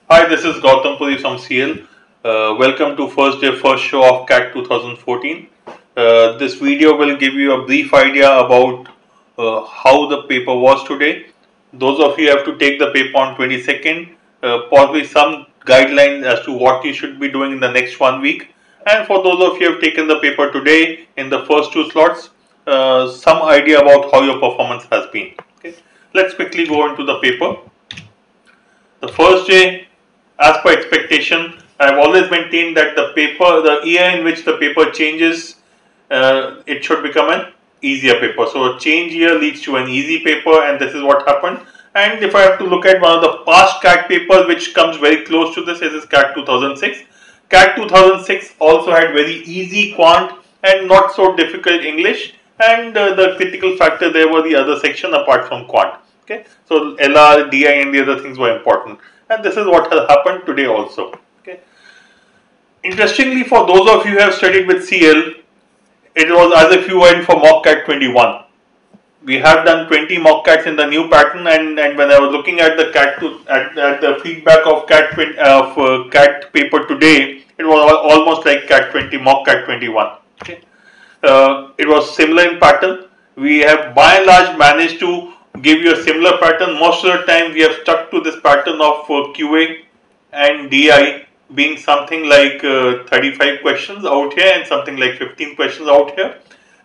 Hi, this is Gautam Puri from CL. Welcome to first day, first show of CAT 2014. This video will give you a brief idea about how the paper was today. Those of you have to take the paper on 22nd, possibly some guidelines as to what you should be doing in the next 1 week. And for those of you who have taken the paper today in the first two slots, some idea about how your performance has been. Okay. Let's quickly go into the paper. The first day, as per expectation, I have always maintained that the year in which the paper changes, it should become an easier paper. So a change year leads to an easy paper, and this is what happened. And if I have to look at one of the past CAT papers which comes very close to this, is CAT 2006. CAT 2006 also had very easy quant and not so difficult English, and the critical factor there were the other section apart from quant. Okay, so LR, DI, and the other things were important, and this is what has happened today also. Okay, interestingly, for those of you who have studied with CL, it was as if you went for mock CAT 21. We have done 20 mock CATs in the new pattern, and when I was looking at the at the feedback of CAT paper today, it was almost like CAT 20 mock CAT 21. Okay, it was similar in pattern. We have by and large managed to give you a similar pattern. Most of the time we have stuck to this pattern of QA and DI being something like 35 questions out here and something like 15 questions out here.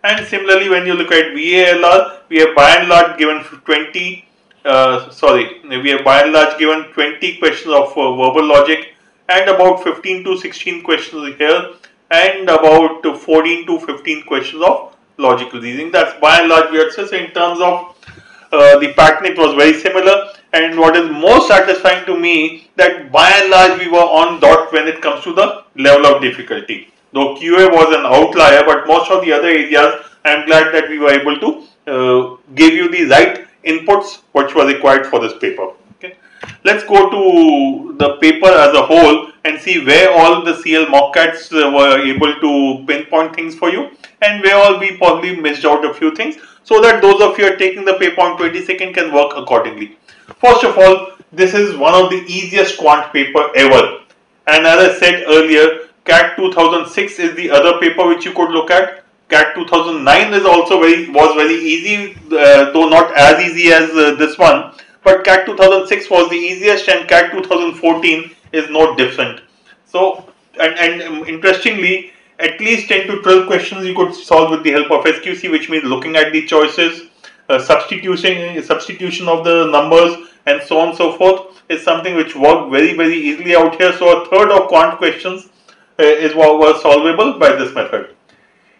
And similarly, when you look at VALR, we have by and large given 20 we have by and large given 20 questions of verbal logic and about 15 to 16 questions here and about 14 to 15 questions of logical reasoning. That's by and large we had said. So in terms of the pattern, it was very similar, and what is most satisfying to me that by and large we were on dot when it comes to the level of difficulty. Though QA was an outlier, but most of the other areas I am glad that we were able to give you the right inputs which were required for this paper. Okay, let's go to the paper as a whole and see where all the CL mock CATs were able to pinpoint things for you, and where all we probably missed out a few things, so that those of you who are taking the paper on 22nd can work accordingly. First of all, this is one of the easiest quant paper ever, and as I said earlier, CAT 2006 is the other paper which you could look at. CAT 2009 is also was very easy, though not as easy as this one, but CAT 2006 was the easiest, and CAT 2014 is no different. So, and interestingly, at least 10 to 12 questions you could solve with the help of SQC, which means looking at the choices, substitution of the numbers, and so on and so forth, is something which worked very easily out here. So a third of quant questions was solvable by this method.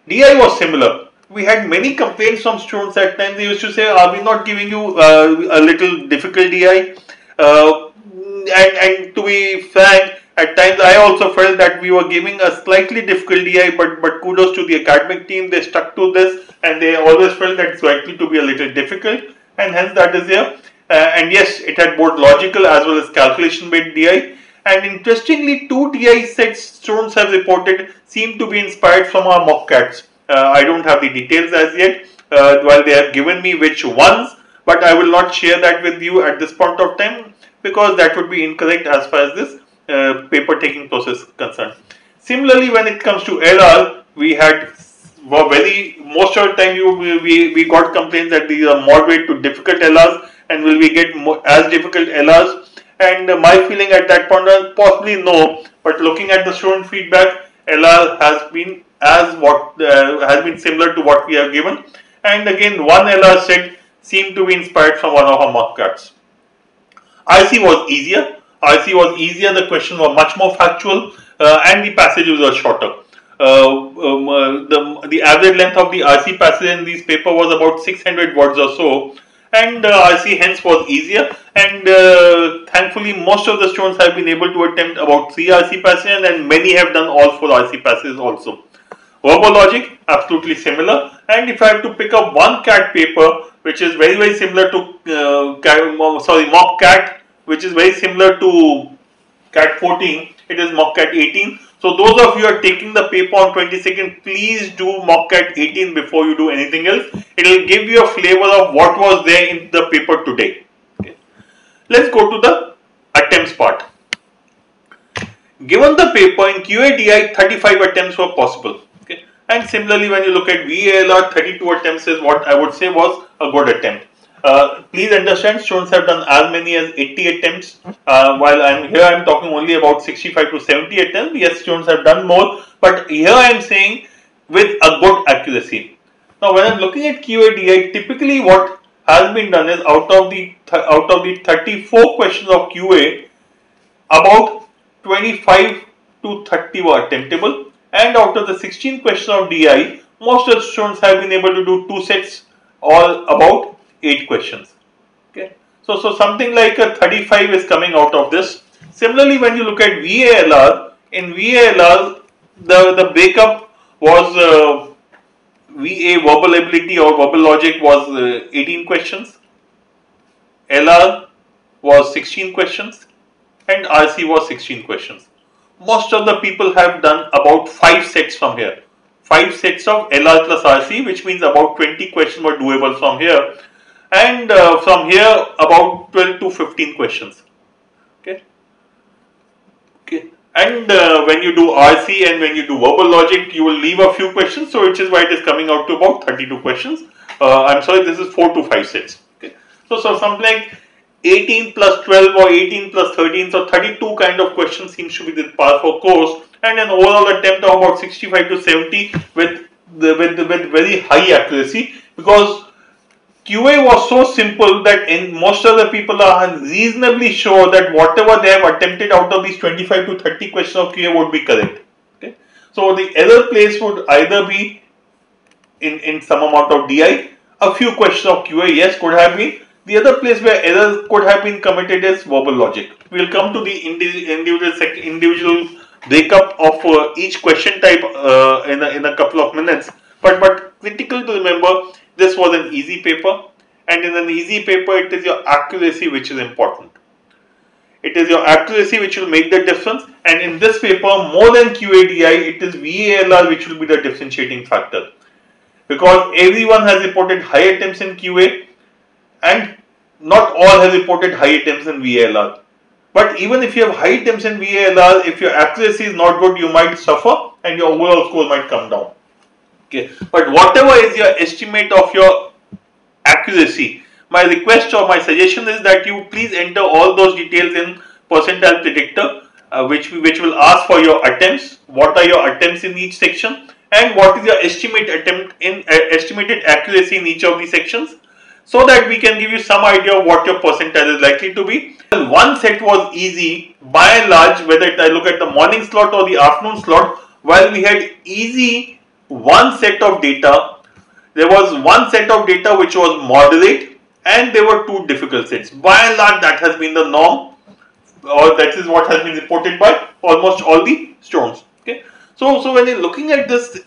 DI was similar. We had many complaints from students at times. They used to say, are we not giving you a little difficult DI? And to be frank, at times I also felt that we were giving a slightly difficult DI, but kudos to the academic team, they stuck to this, and they always felt that it's likely to be a little difficult, and hence that is here. And yes, it had both logical as well as calculation based DI. And interestingly, 2 DI sets students have reported seem to be inspired from our mock CATs. I don't have the details as yet, while they have given me which ones, but I will not share that with you at this point of time, because that would be incorrect as far as this paper taking process is concerned. Similarly, when it comes to LR, we had most of the time we got complaints that these are moderate to difficult LRs, and will we get as difficult LRs? And my feeling at that point was possibly no, but looking at the student feedback, LR has been has been similar to what we have given, and again one LR set seemed to be inspired from one of our mock CATs. IC was easier. The questions were much more factual, and the passages were shorter. The average length of the RC passage in this paper was about 600 words or so, and RC hence was easier, and thankfully most of the students have been able to attempt about 3 RC passages, and many have done all 4 RC passages also. Verbal logic, absolutely similar, and if I have to pick up one CAT paper which is very similar to mock CAT, which is very similar to CAT 14, it is mock CAT 18. So those of you who are taking the paper on 22nd, please do mock CAT 18 before you do anything else. It will give you a flavor of what was there in the paper today. Okay. Let's go to the attempts part. Given the paper in QADI, 35 attempts were possible. Okay. And similarly, when you look at VALR, 32 attempts is what I would say was a good attempt. Please understand, students have done as many as 80 attempts. While I'm talking only about 65 to 70 attempts. Yes, students have done more, but here I am saying with a good accuracy. Now, when I'm looking at QADI, typically what has been done is out of the 34 questions of QA, about 25 to 30 were attemptable, and out of the 16 questions of DI, most of the students have been able to do 2 sets, all about 8 questions. Okay, so something like a 35 is coming out of this. Similarly, when you look at VALR, in VALR the breakup was VA verbal ability or verbal logic was 18 questions, LR was 16 questions, and RC was 16 questions. Most of the people have done about 5 sets from here. 5 sets of LR plus RC, which means about 20 questions were doable from here. And from here about 12 to 15 questions. Okay. And when you do RC and when you do verbal logic, you will leave a few questions. So which is why it is coming out to about 32 questions. I'm sorry, this is 4 to 5 sets. Okay. So something like 18 plus 12 or 18 plus 13, so 32 kind of questions seems to be the par for course, and an overall attempt of about 65 to 70 with very high accuracy, because QA was so simple that most of the people are reasonably sure that whatever they have attempted out of these 25 to 30 questions of QA would be correct. Okay? So the error place would either be in some amount of DI, a few questions of QA, yes, could have been. The other place where errors could have been committed is verbal logic. We will come to the individual breakup of each question type in a couple of minutes. But critical to remember, this was an easy paper, and in an easy paper, it is your accuracy which is important. It is your accuracy which will make the difference, and in this paper, more than QADI, it is VALR which will be the differentiating factor. Because everyone has reported high attempts in QA, and not all have reported high attempts in VALR. But even if you have high attempts in VALR, if your accuracy is not good, you might suffer and your overall score might come down. Okay. But whatever is your estimate of your accuracy, my request or my suggestion is that you please enter all those details in percentile predictor, which will ask for your attempts, what are your attempts in each section, and what is your estimated accuracy in each of the sections, so that we can give you some idea of what your percentile is likely to be. One set was easy by and large, whether I look at the morning slot or the afternoon slot. While we had easy one set of data, there was one set of data which was moderate, and there were 2 difficult sets. By and large, that has been the norm, or that is what has been reported by almost all the students. Okay. So when you're looking at this,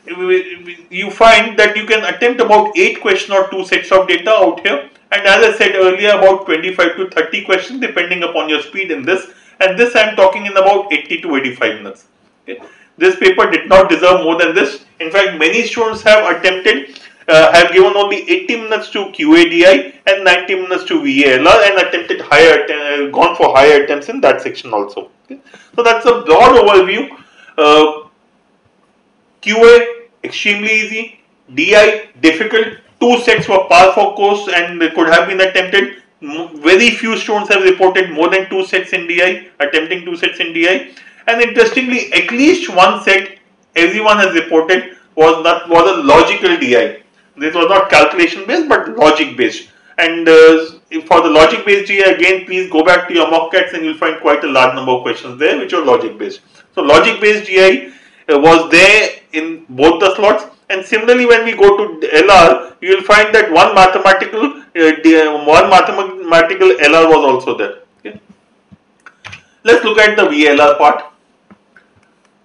you find that you can attempt about 8 questions or 2 sets of data out here, and as I said earlier, about 25 to 30 questions depending upon your speed in this, and this I am talking in about 80 to 85 minutes. Okay. This paper did not deserve more than this. In fact, many students have attempted, have given only 80 minutes to QADI and 90 minutes to VALR, and attempted gone for higher attempts in that section also. Okay. So that's a broad overview. QA extremely easy, DI difficult. 2 sets were par for course and they could have been attempted. Very few students have reported more than 2 sets in DI, attempting 2 sets in DI. And interestingly, at least 1 set everyone has reported was a logical DI. This was not calculation based but logic based. And for the logic based DI, again, please go back to your mock cats and you'll find quite a large number of questions there which are logic based. So logic based DI was there in both the slots, and similarly when we go to LR, you will find that one mathematical LR was also there. Okay. Let's look at the VLR part.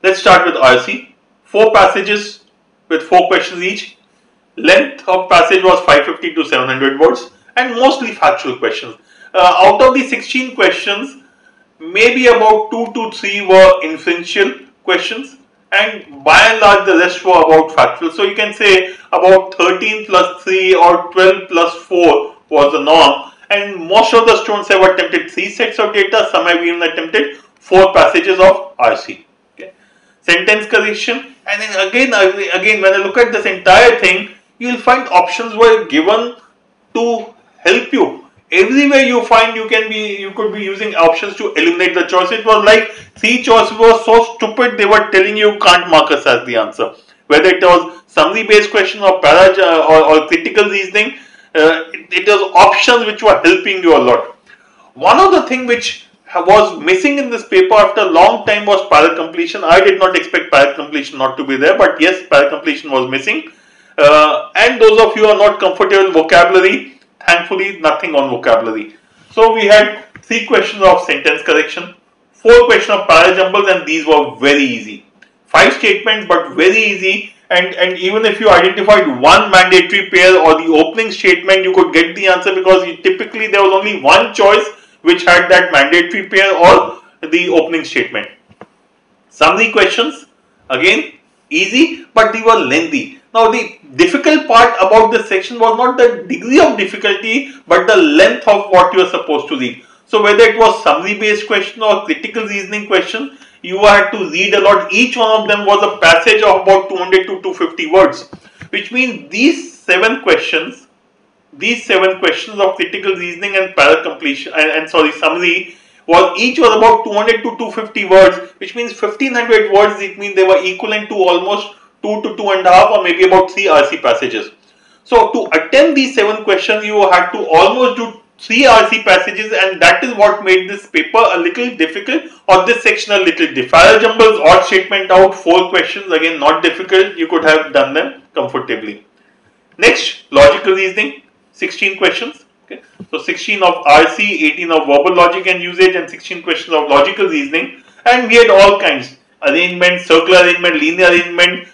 Let's start with RC. 4 passages with 4 questions each. Length of passage was 550 to 700 words, and mostly factual questions. Out of the 16 questions, maybe about 2 to 3 were inferential questions, and by and large the rest were about factual. So you can say about 13 plus 3 or 12 plus 4 was the norm, and most of the students have attempted 3 sets of data, some have even attempted 4 passages of RC. Okay. Sentence correction, and then again when I look at this entire thing, you will find options were given to help you. Everywhere you find you could be using options to eliminate the choice. It was like 3 choices were so stupid they were telling you can't mark us as the answer. Whether it was summary based question or or critical reasoning, it was options which were helping you a lot. One of the things which was missing in this paper after a long time was parallel completion. I did not expect parallel completion not to be there, but yes, parallel completion was missing. And those of you who are not comfortable with vocabulary, thankfully nothing on vocabulary. So we had 3 questions of sentence correction, 4 questions of parallel jumbles, and these were very easy. 5 statements but very easy, and even if you identified one mandatory pair or the opening statement, you could get the answer because typically there was only one choice which had that mandatory pair or the opening statement. Summary questions, again easy, but they were lengthy. Now the difficult part about this section was not the degree of difficulty but the length of what you are supposed to read. So whether it was summary based question or critical reasoning question, you had to read a lot. Each one of them was a passage of about 200 to 250 words, which means these 7 questions of critical reasoning and parallel completion summary each was about 200 to 250 words, which means 1500 words. It means they were equivalent to almost 2 to 2.5 or maybe about 3 RC passages. So to attempt these 7 questions, you had to almost do 3 RC passages, and that is what made this paper a little difficult, or this section a little difficult. Parallel jumbles, odd statement out, 4 questions, again not difficult, you could have done them comfortably. Next, logical reasoning, 16 questions. Okay. So 16 of RC, 18 of verbal logic and usage, and 16 questions of logical reasoning. And we had all kinds, arrangement, circular arrangement, linear arrangement,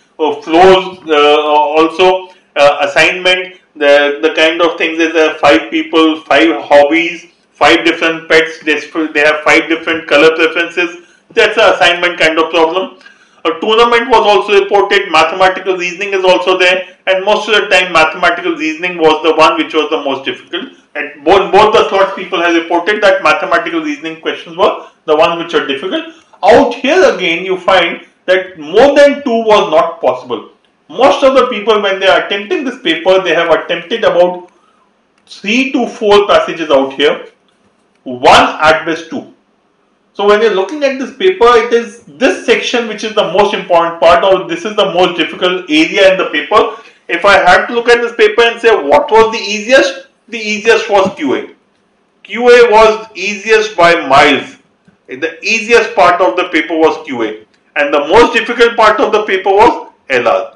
flows, also assignment, the kind of things is 5 people, 5 hobbies, 5 different pets, they have 5 different color preferences. That's an assignment kind of problem. A tournament was also reported, mathematical reasoning is also there, and most of the time mathematical reasoning was the one which was the most difficult. And both the slots people have reported that mathematical reasoning questions were the ones which are difficult. Out here again you find that more than 2 was not possible. Most of the people, when they are attempting this paper, they have attempted about 3 to 4 passages out here, 1 at best 2. So when you're looking at this paper, it is this section which is the most important part, or this is the most difficult area in the paper. If I had to look at this paper and say what was the easiest was QA. QA was easiest by miles. The easiest part of the paper was QA, and the most difficult part of the paper was LR.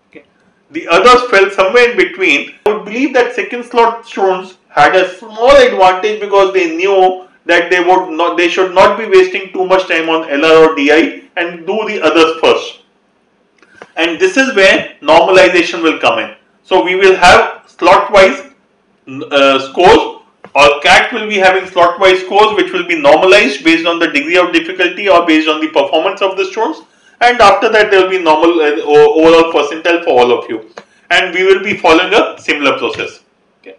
Okay. The others fell somewhere in between. I would believe that second slot students had a small advantage because they knew that they should not be wasting too much time on LR or DI and do the others first. And this is where normalization will come in. So we will have slot wise scores, or CAT will be having slot wise scores which will be normalized based on the degree of difficulty or based on the performance of the students, and after that there will be normal overall percentile for all of you, and we will be following a similar process. Okay.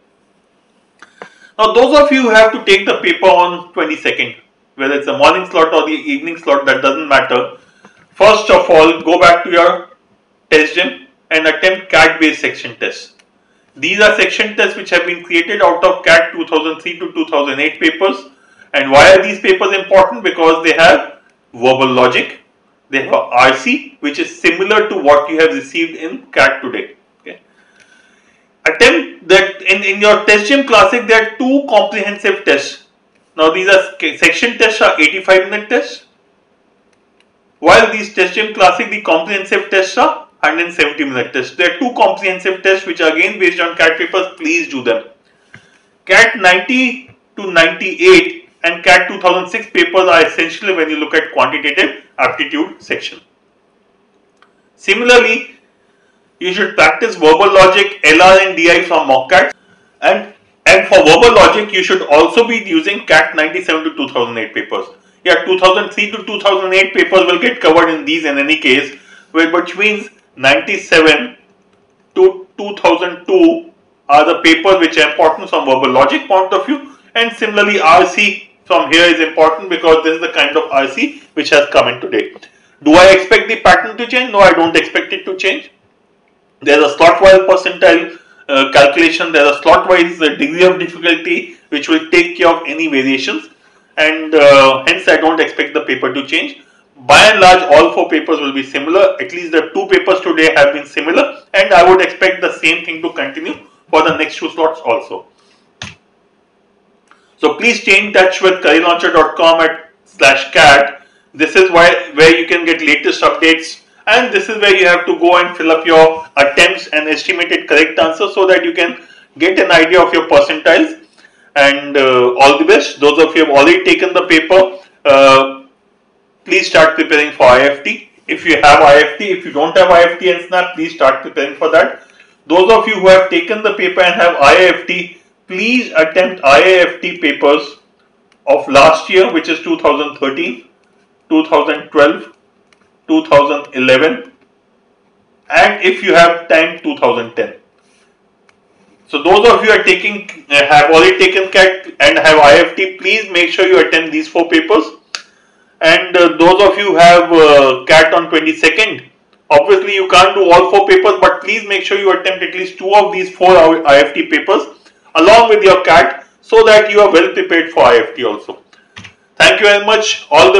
Now those of you who have to take the paper on 22nd, whether it's a morning slot or the evening slot, that doesn't matter. First of all, go back to your test gym and attempt CAT based section tests. These are section tests which have been created out of CAT 2003 to 2008 papers. And why are these papers important? Because they have verbal logic, they have RC, which is similar to what you have received in CAT today. Okay. Attempt that in your test gym classic, there are 2 comprehensive tests. Now these are section tests are 85-minute tests, while these test gym classic, the comprehensive tests are 170-minute tests. There are 2 comprehensive tests which are again based on CAT papers. Please do them. CAT 90 to 98 and CAT 2006 papers are essentially when you look at quantitative aptitude section. Similarly, you should practice verbal logic, LR and DI from mock CAT, and for verbal logic you should also be using CAT 97 to 2008 papers. Yeah, 2003 to 2008 papers will get covered in these in any case, which means 97 to 2002 are the papers which are important from verbal logic point of view, and similarly RC from here is important because this is the kind of RC which has come in today. Do I expect the pattern to change? No, I don't expect it to change. There is a slot-wise percentile calculation, there is a slot-wise degree of difficulty which will take care of any variations, and hence I don't expect the paper to change. By and large, all 4 papers will be similar. At least the 2 papers today have been similar, and I would expect the same thing to continue for the next 2 slots also. So please stay in touch with careerlauncher.com/cat. This is where you can get latest updates, and this is where you have to go and fill up your attempts and estimated correct answers so that you can get an idea of your percentiles. And all the best. Those of you who have already taken the paper, please start preparing for IFT. If you have IFT, if you don't have IFT and SNAP, please start preparing for that. Those of you who have taken the paper and have IIFT, please attempt IIFT papers of last year, which is 2013, 2012, 2011, and if you have time, 2010. So those of you are have already taken CAT and have IIFT, please make sure you attend these 4 papers. And those of you who have CAT on 22nd, obviously you can't do all 4 papers, but please make sure you attempt at least 2 of these 4 IIFT papers along with your CAT so that you are well prepared for IIFT also. Thank you very much. All the